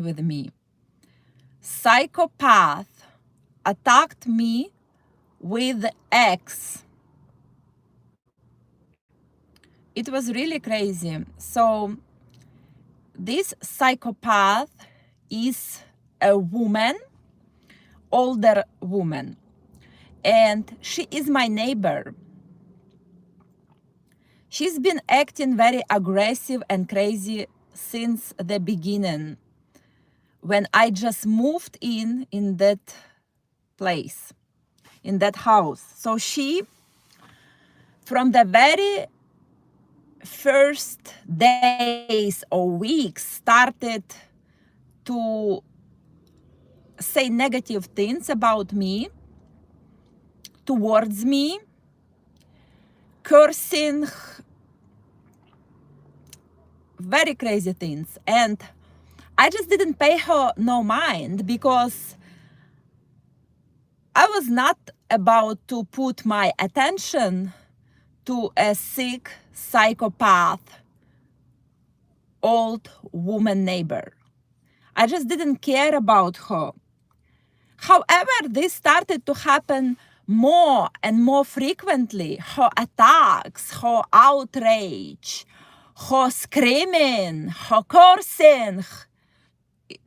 with me. Psychopath attacked me with X. It was really crazy. So this psychopath is a woman, older woman, and she is my neighbor. She's been acting very aggressive and crazy since the beginning, when I just moved in that place, in that house. So she, from the very first days or weeks, started to say negative things about me, towards me, cursing, very crazy things. And I just didn't pay her no mind, because I was not about to put my attention to a sick psychopath, old woman neighbor. I just didn't care about her. However, this started to happen more and more frequently. Her attacks, her outrage, her screaming, her cursing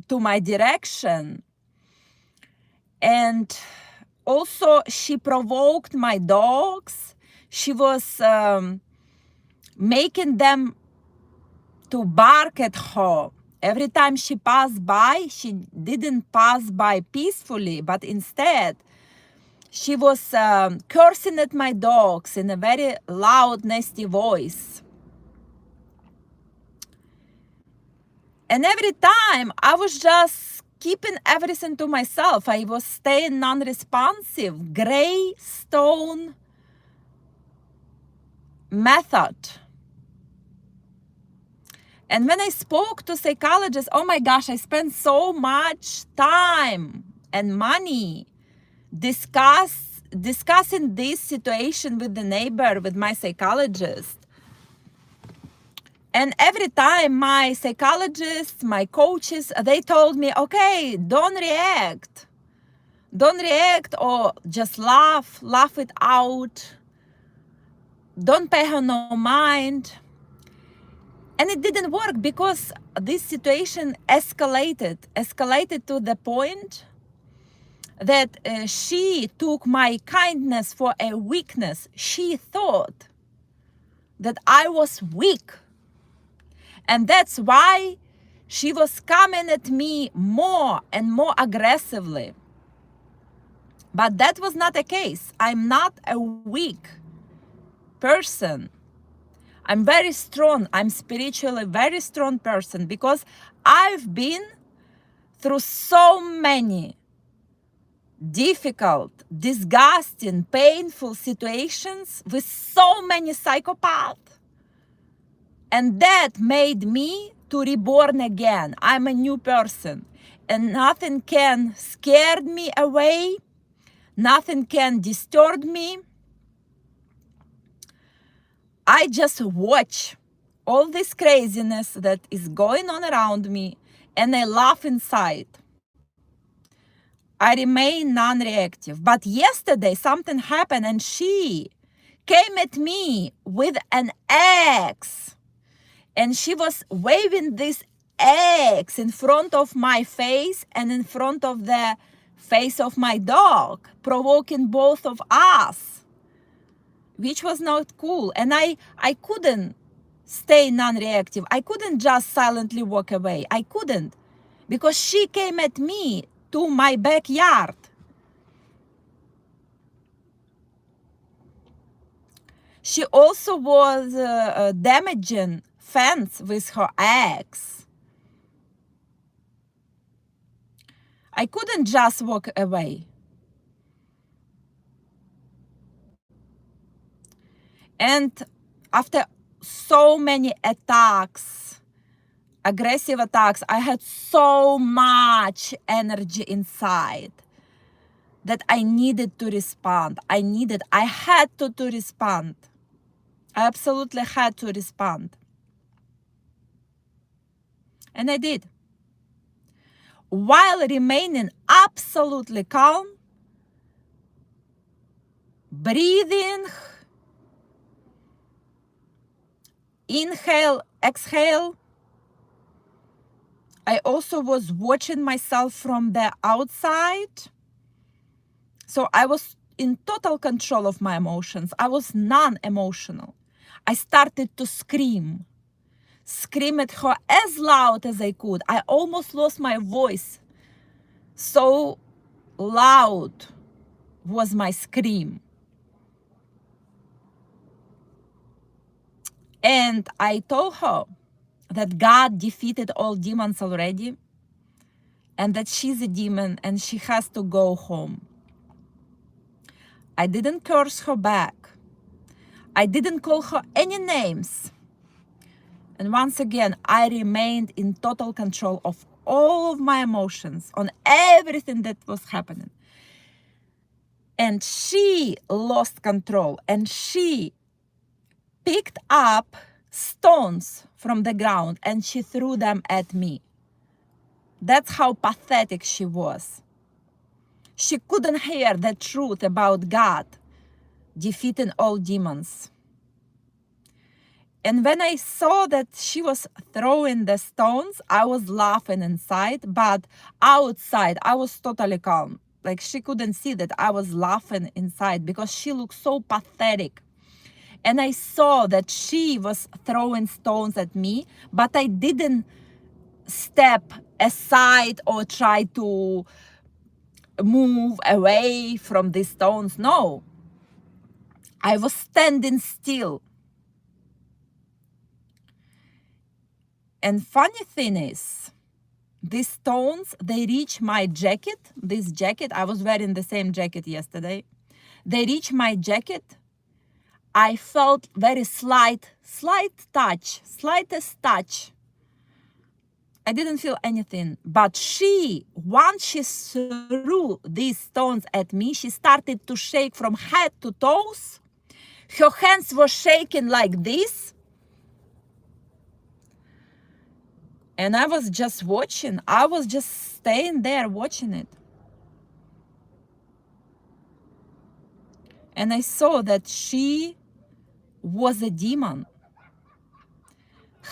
to my direction. And also she provoked my dogs. She was making them to bark at her. Every time she passed by, she didn't pass by peacefully, but instead she was cursing at my dogs in a very loud, nasty voice. And every time I was just keeping everything to myself. I was staying non-responsive, gray stone method. And when I spoke to psychologists, oh my gosh, I spent so much time and money discussing this situation with the neighbor, with my psychologist. And every time my psychologists, my coaches, they told me, okay, don't react. Don't react, or just laugh it out. Don't pay her no mind. And it didn't work, because this situation escalated to the point that she took my kindness for a weakness. She thought that I was weak. And that's why she was coming at me more and more aggressively. But that was not the case. I'm not a weak person. I'm very strong. I'm spiritually very strong person, because I've been through so many difficult, disgusting, painful situations with so many psychopaths. And that made me to reborn again. I'm a new person, and nothing can scare me away. Nothing can distort me. I just watch all this craziness that is going on around me, and I laugh inside. I remain non-reactive. But yesterday something happened, and she came at me with an axe. And she was waving this axe in front of my face and in front of the face of my dog, provoking both of us, which was not cool. And I couldn't stay non-reactive. I couldn't just silently walk away. I couldn't, because she came at me to my backyard. She also was damaging fence with her axe. I couldn't just walk away. And after so many attacks, aggressive attacks, I had so much energy inside that I needed to respond. I had to respond. I absolutely had to respond. And I did. while remaining absolutely calm, breathing, inhale, exhale. I also was watching myself from the outside. So I was in total control of my emotions. I was non-emotional. I started to scream at her as loud as I could. I almost lost my voice. So loud was my scream. And I told her that God defeated all demons already, and that she's a demon and she has to go home. I didn't curse her back. I didn't call her any names. And once again, I remained in total control of all of my emotions, on everything that was happening. And she lost control, and she picked up stones from the ground and she threw them at me. That's how pathetic she was. She couldn't hear the truth about God defeating all demons. And when I saw that she was throwing the stones, I was laughing inside, but outside, I was totally calm. Like, she couldn't see that I was laughing inside because she looked so pathetic. And I saw that she was throwing stones at me, but I didn't step aside or try to move away from these stones. No, I was standing still. And funny thing is, these stones, they reach my jacket, this jacket. I was wearing the same jacket yesterday. They reach my jacket. I felt very slightest touch. I didn't feel anything. But once she threw these stones at me, she started to shake from head to toes. Her hands were shaking like this. And I was just watching. I was just staying there watching it. And I saw that she was a demon.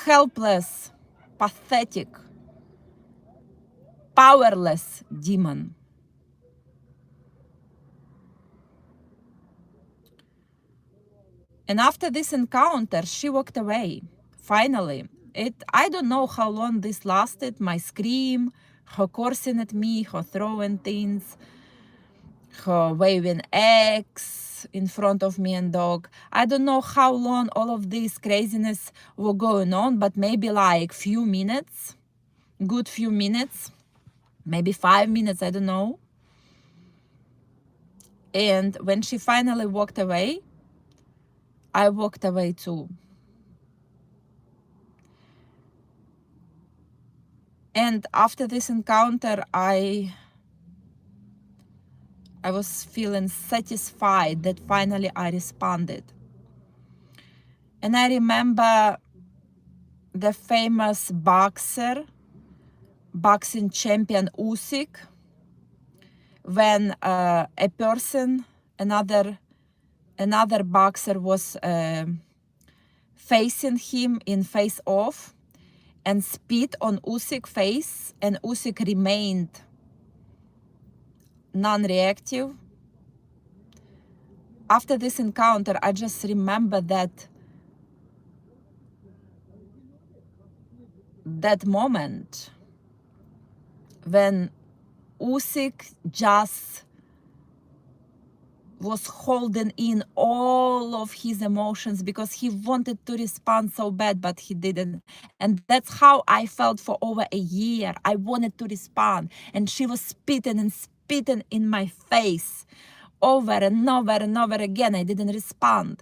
Helpless, pathetic, powerless demon. And after this encounter, she walked away. Finally. I don't know how long this lasted. My scream, her cursing at me, her throwing things, her waving eggs in front of me and dog. I don't know how long all of this craziness were going on, but maybe like few minutes, good few minutes, maybe 5 minutes, I don't know. And when she finally walked away, I walked away too. And after this encounter, I was feeling satisfied that finally I responded. And I remember the famous boxing champion Usyk, when a person, another boxer was facing him in face-off and spit on Usyk's face, and Usyk remained non-reactive. After this encounter, I just remember that moment when Usyk just was holding in all of his emotions because he wanted to respond so bad, but he didn't. And that's how I felt for over a year. I wanted to respond, and she was spitting in my face over and over and over again. I didn't respond.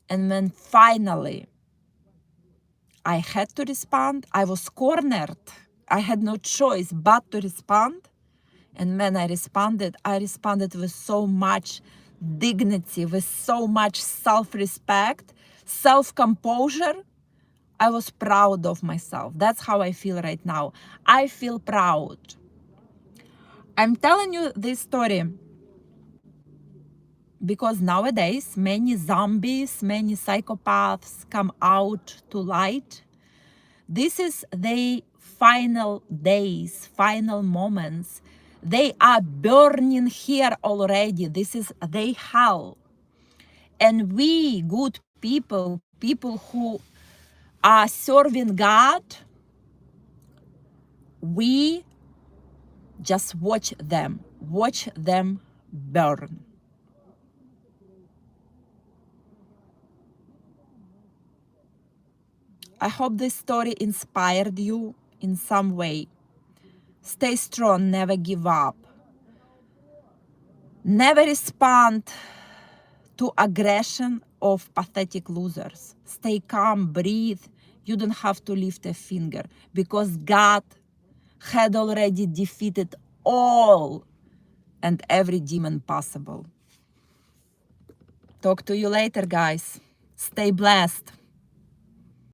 And when finally I had to respond, I was cornered. I had no choice but to respond. And when I responded with so much dignity, with so much self-respect, self-composure. I was proud of myself. That's how I feel right now. I feel proud I'm telling you this story because nowadays many zombies, many psychopaths come out to light. This is the final days, final moments. They are burning here already. This is the hell. And we, good people, people who are serving God, we just watch them burn. I hope this story inspired you in some way. Stay strong, never give up. Never respond to aggression of pathetic losers. Stay calm, breathe. You don't have to lift a finger because God had already defeated all and every demon possible. Talk to you later, guys. Stay blessed.